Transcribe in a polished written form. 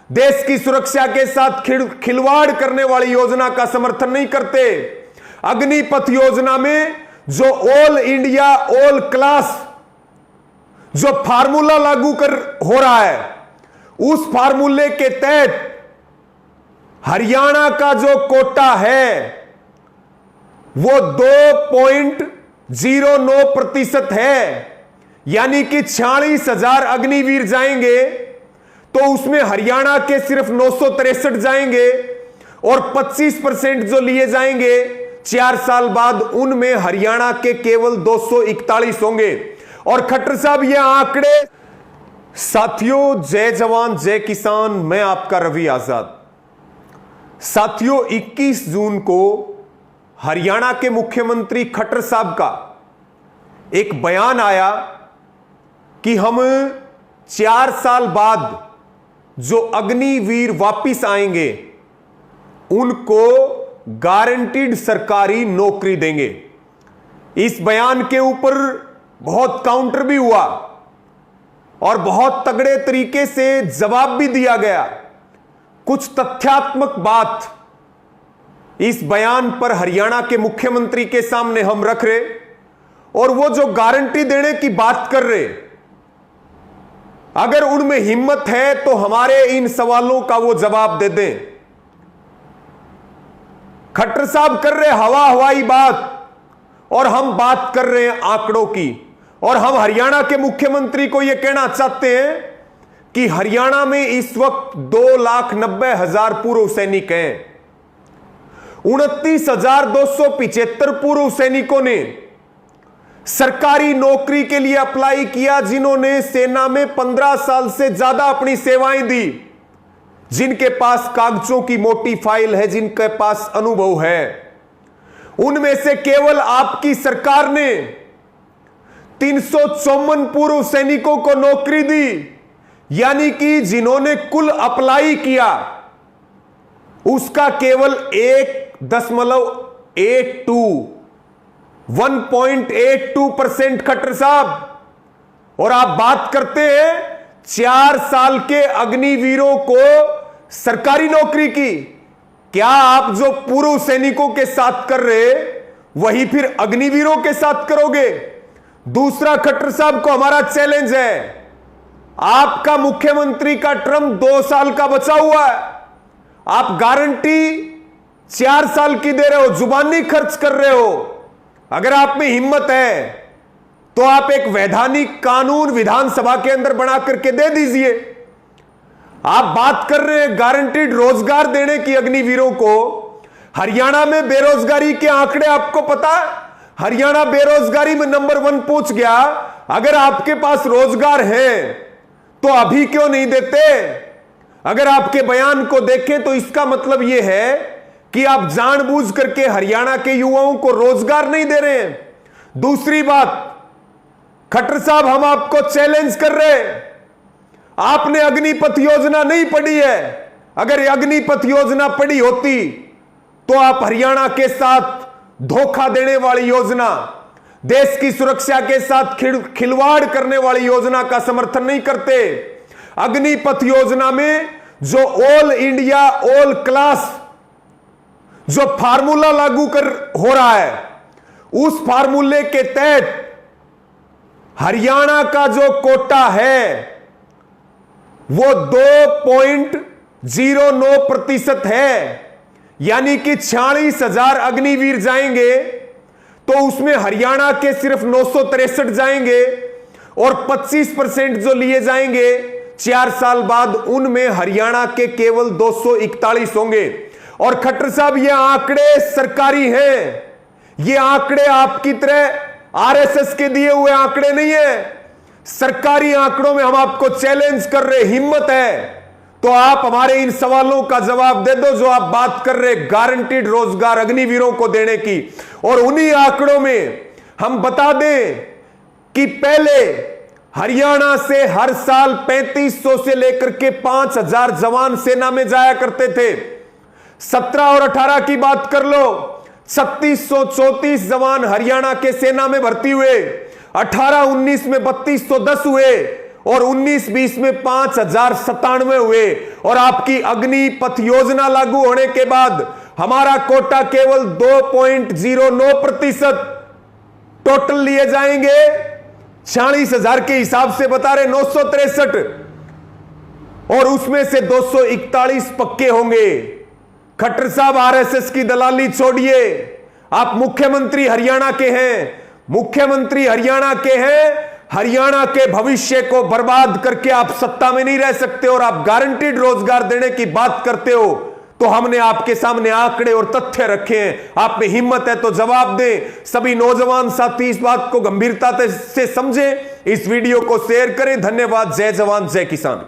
देश की सुरक्षा के साथ खिलवाड़ करने वाली योजना का समर्थन नहीं करते। अग्निपथ योजना में जो ऑल इंडिया ऑल क्लास जो फार्मूला लागू हो रहा है, उस फार्मूले के तहत हरियाणा का जो कोटा है वो 2.09% है, यानी कि 46,000 अग्निवीर जाएंगे तो उसमें हरियाणा के सिर्फ 963 जाएंगे और 25% जो लिए जाएंगे 4 साल बाद उनमें हरियाणा के केवल 241 होंगे। और खट्टर साहब ये आंकड़े, साथियों जय जवान जय किसान, मैं आपका रवि आजाद। साथियों 21 जून को हरियाणा के मुख्यमंत्री खट्टर साहब का एक बयान आया कि हम 4 साल बाद जो अग्निवीर वापिस आएंगे उनको गारंटीड सरकारी नौकरी देंगे। इस बयान के ऊपर बहुत काउंटर भी हुआ और बहुत तगड़े तरीके से जवाब भी दिया गया। कुछ तथ्यात्मक बात इस बयान पर हरियाणा के मुख्यमंत्री के सामने हम रख रहे और वो जो गारंटी देने की बात कर रहे, अगर उनमें हिम्मत है तो हमारे इन सवालों का वो जवाब दे दें। खट्टर साहब कर रहे हवाई बात और हम बात कर रहे हैं आंकड़ों की। और हम हरियाणा के मुख्यमंत्री को यह कहना चाहते हैं कि हरियाणा में इस वक्त 2,90,000 पूर्व सैनिक हैं। 29,275 पूर्व सैनिकों ने सरकारी नौकरी के लिए अप्लाई किया, जिन्होंने सेना में 15 साल से ज्यादा अपनी सेवाएं दी, जिनके पास कागजों की मोटी फाइल है, जिनके पास अनुभव है। उनमें से केवल आपकी सरकार ने 354 पूर्व सैनिकों को नौकरी दी, यानी कि जिन्होंने कुल अप्लाई किया उसका केवल 1.82% खट्टर साहब। और आप बात करते हैं 4 साल के अग्निवीरों को सरकारी नौकरी की। क्या आप जो पूर्व सैनिकों के साथ कर रहे वही फिर अग्निवीरों के साथ करोगे? दूसरा, खट्टर साहब को हमारा चैलेंज है, आपका मुख्यमंत्री का टर्म 2 साल का बचा हुआ है, आप गारंटी 4 साल की दे रहे हो, जुबानी खर्च कर रहे हो। अगर आप में हिम्मत है तो आप एक वैधानिक कानून विधानसभा के अंदर बना करके दे दीजिए। आप बात कर रहे हैं गारंटीड रोजगार देने की अग्निवीरों को। हरियाणा में बेरोजगारी के आंकड़े आपको पता है? हरियाणा बेरोजगारी में नंबर 1 पहुंच गया। अगर आपके पास रोजगार है तो अभी क्यों नहीं देते? अगर आपके बयान को देखें तो इसका मतलब यह है कि आप जानबूझ करके हरियाणा के युवाओं को रोजगार नहीं दे रहे हैं। दूसरी बात, खट्टर साहब हम आपको चैलेंज कर रहे हैं, आपने अग्निपथ योजना नहीं पढ़ी है। अगर अग्निपथ योजना पढ़ी होती तो आप हरियाणा के साथ धोखा देने वाली योजना, देश की सुरक्षा के साथ खिलवाड़ करने वाली योजना का समर्थन नहीं करते। अग्निपथ योजना में जो ऑल इंडिया ऑल क्लास जो फार्मूला लागू हो रहा है, उस फार्मूले के तहत हरियाणा का जो कोटा है वो 2.09% है, यानी कि 46,000 अग्निवीर जाएंगे तो उसमें हरियाणा के सिर्फ 963 जाएंगे और 25% जो लिए जाएंगे 4 साल बाद उनमें हरियाणा के केवल 241 होंगे। और खट्टर साहब ये आंकड़े सरकारी हैं, ये आंकड़े आपकी तरह आरएसएस के दिए हुए आंकड़े नहीं है। सरकारी आंकड़ों में हम आपको चैलेंज कर रहे, हिम्मत है तो आप हमारे इन सवालों का जवाब दे दो जो आप बात कर रहे गारंटीड रोजगार अग्निवीरों को देने की। और उन्हीं आंकड़ों में हम बता दें कि पहले हरियाणा से हर साल 3500 से लेकर के 5,000 जवान सेना में जाया करते थे। 17 और 18 की बात कर लो, 3634 जवान हरियाणा के सेना में भर्ती हुए। 18-19 में 3210 हुए और 19-20 में 5097 हुए। और आपकी अग्नि पथ योजना लागू होने के बाद हमारा कोटा केवल 2.09% टोटल लिए जाएंगे। 46,000 के हिसाब से बता रहे 963, और उसमें से 241 पक्के होंगे। खट्टर साहब, आरएसएस की दलाली छोड़िए। आप मुख्यमंत्री हरियाणा के हैं, मुख्यमंत्री हरियाणा के हैं। हरियाणा के भविष्य को बर्बाद करके आप सत्ता में नहीं रह सकते। और आप गारंटीड रोजगार देने की बात करते हो, तो हमने आपके सामने आंकड़े और तथ्य रखे हैं। आप में हिम्मत है तो जवाब दें। सभी नौजवान साथी इस बात को गंभीरता से समझें। इस वीडियो को शेयर करें। धन्यवाद। जय जवान जय किसान।